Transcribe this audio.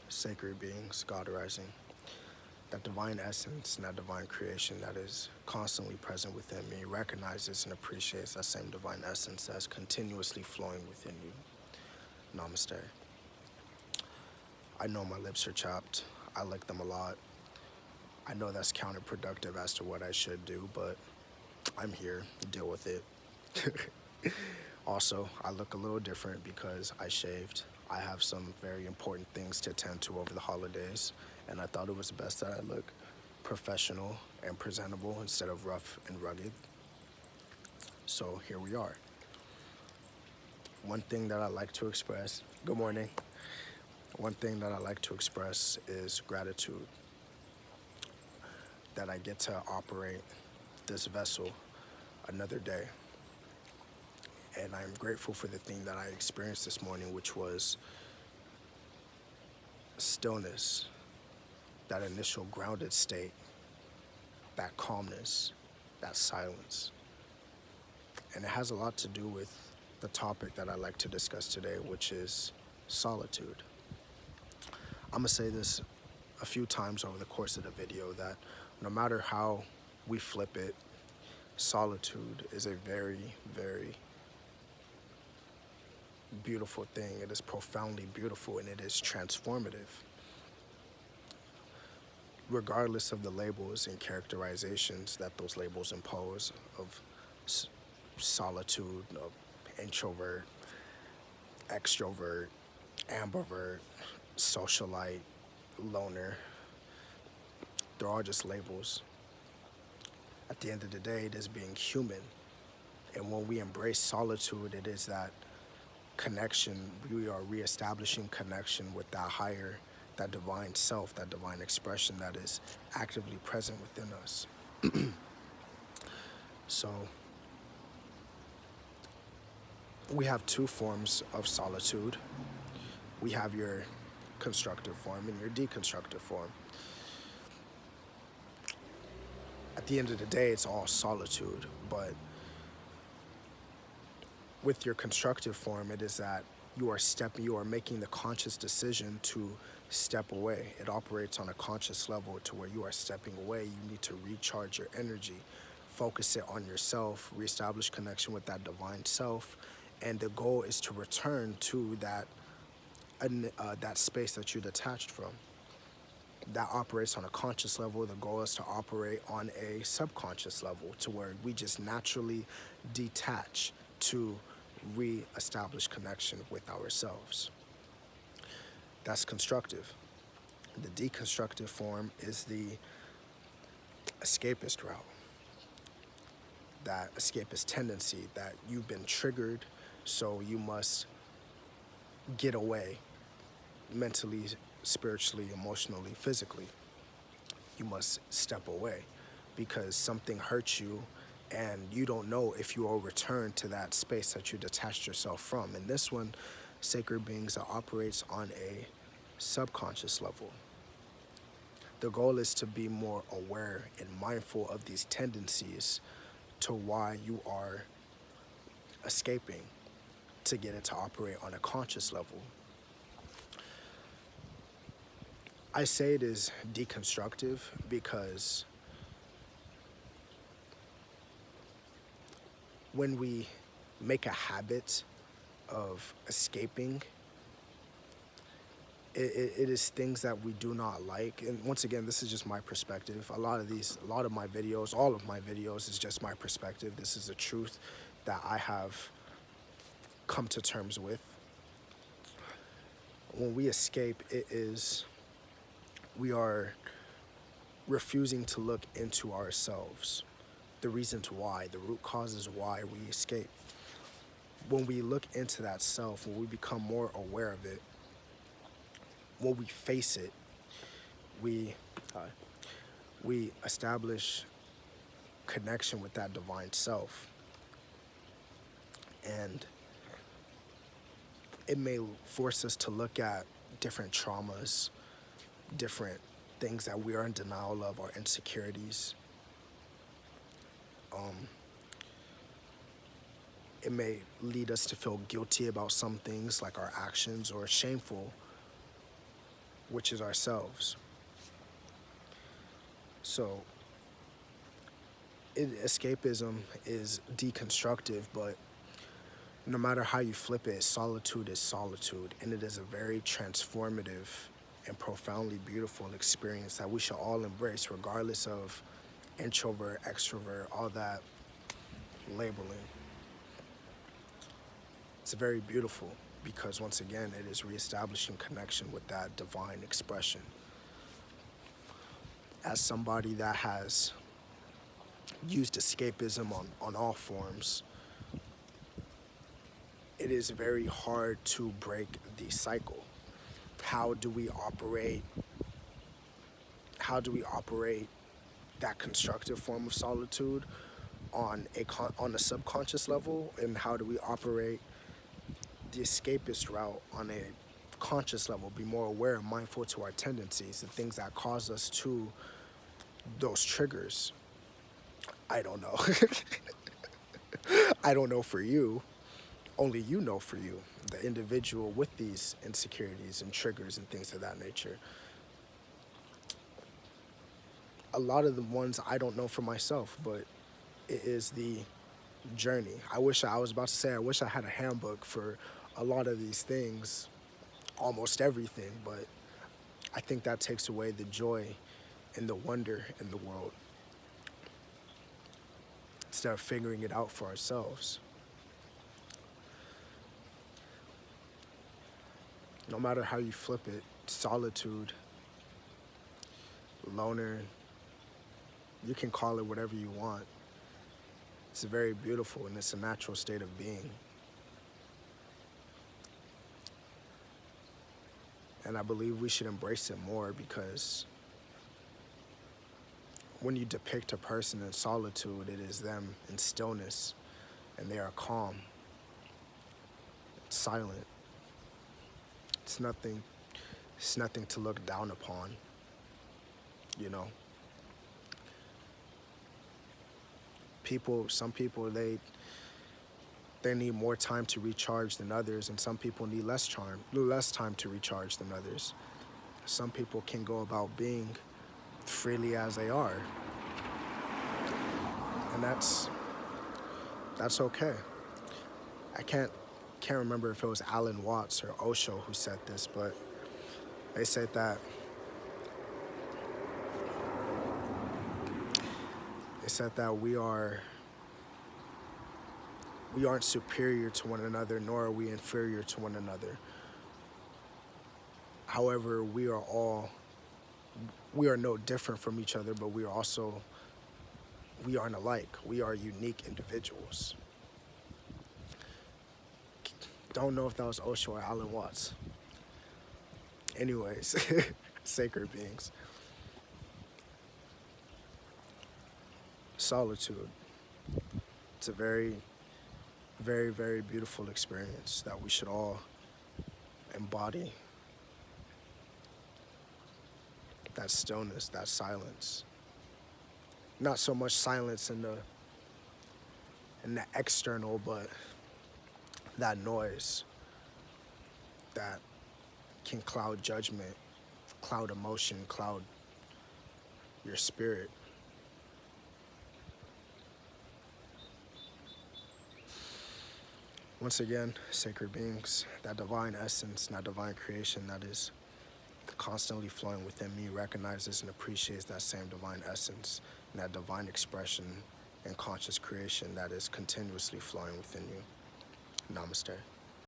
sacred beings, God arising, that divine essence and that divine creation that is constantly present within me recognizes and appreciates that same divine essence that's continuously flowing within you. Namaste. I know my lips are chapped. I lick them a lot. I know that's counterproductive as to what I should do, but I'm here to deal with it. Also, I look a little different because I shaved. I have some very important things to attend to over the holidays, and I thought it was best that I look professional and presentable instead of rough and rugged. So here we are. One thing that I like to express, good morning. One thing that I like to express is gratitude that I get to operate this vessel another day. And I'm grateful for the thing that I experienced this morning, which was stillness, that initial grounded state, that calmness, that silence. And it has a lot to do with the topic that I like to discuss today, which is solitude. I'm gonna say this a few times over the course of the video that no matter how we flip it, solitude is a very, very beautiful thing. It is profoundly beautiful and it is transformative. Regardless of the labels and characterizations that those labels impose of solitude, of introvert, extrovert, ambivert, socialite, loner, they're all just labels. At the end of the day, it is being human. And when we embrace solitude, it is that connection, we are reestablishing connection with that higher, that divine self, that divine expression that is actively present within us. So we have two forms of solitude. We have your constructive form and your deconstructive form. At the end of the day, it's all solitude, but with your constructive form, it is that you are making the conscious decision to step away. It operates on a conscious level to where you are stepping away. You need to recharge your energy, focus it on yourself, reestablish connection with that divine self, and the goal is to return to that space that you detached from. That operates on a conscious level. The goal is to operate on a subconscious level to where we just naturally detach to re-establish connection with ourselves. That's constructive. The deconstructive form is the escapist route. That escapist tendency that you've been triggered, so you must get away mentally, spiritually, emotionally, physically. You must step away because something hurts you and you don't know if you will return to that space that you detached yourself from. And this one, sacred beings, operates on a subconscious level. The goal is to be more aware and mindful of these tendencies to why you are escaping, to get it to operate on a conscious level. I say it is deconstructive because when we make a habit of escaping, it is things that we do not like. And once again, this is just my perspective. A lot of my videos, all of my videos is just my perspective. This is the truth that I have come to terms with. When we escape, we are refusing to look into ourselves, the reasons why, the root causes why we escape. When we look into that self, when we become more aware of it, when we face it, we establish connection with that divine self. And it may force us to look at different traumas, different things that we are in denial of, our insecurities. It may lead us to feel guilty about some things like our actions, or shameful which is ourselves. So escapism is deconstructive, but no matter how you flip it, solitude is solitude, and it is a very transformative and profoundly beautiful experience that we should all embrace, regardless of introvert, extrovert, all that labeling. It's very beautiful because, once again, it is reestablishing connection with that divine expression. As somebody that has used escapism on all forms, it is very hard to break the cycle. How do we operate that constructive form of solitude on a subconscious level, and how do we operate the escapist route on a conscious level, be more aware and mindful to our tendencies, the things that cause us to those triggers? I don't know. I don't know for you. Only you know for you, the individual with these insecurities and triggers and things of that nature. A lot of the ones I don't know for myself, but it is the journey. I wish I had a handbook for a lot of these things, almost everything, but I think that takes away the joy and the wonder in the world instead of figuring it out for ourselves. No matter how you flip it, solitude, loner, you can call it whatever you want. It's very beautiful, and it's a natural state of being. And I believe we should embrace it more, because when you depict a person in solitude, it is them in stillness, and they are calm, silent. It's nothing to look down upon, you know. Some people, they need more time to recharge than others, and some people need less time to recharge than others. Some people can go about being freely as they are, and that's okay. I can't remember if it was Alan Watts or Osho who said this, but they said that we aren't superior to one another, nor are we inferior to one another. However, we are no different from each other, but we aren't alike. We are unique individuals. Don't know if that was Osho or Alan Watts. Anyways, sacred beings. Solitude. It's a very, very, very beautiful experience that we should all embody. That stillness, that silence. Not so much silence in the external, but that noise that can cloud judgment, cloud emotion, cloud your spirit. Once again, sacred beings, that divine essence, that divine creation that is constantly flowing within me recognizes and appreciates that same divine essence and that divine expression and conscious creation that is continuously flowing within you. Namaste.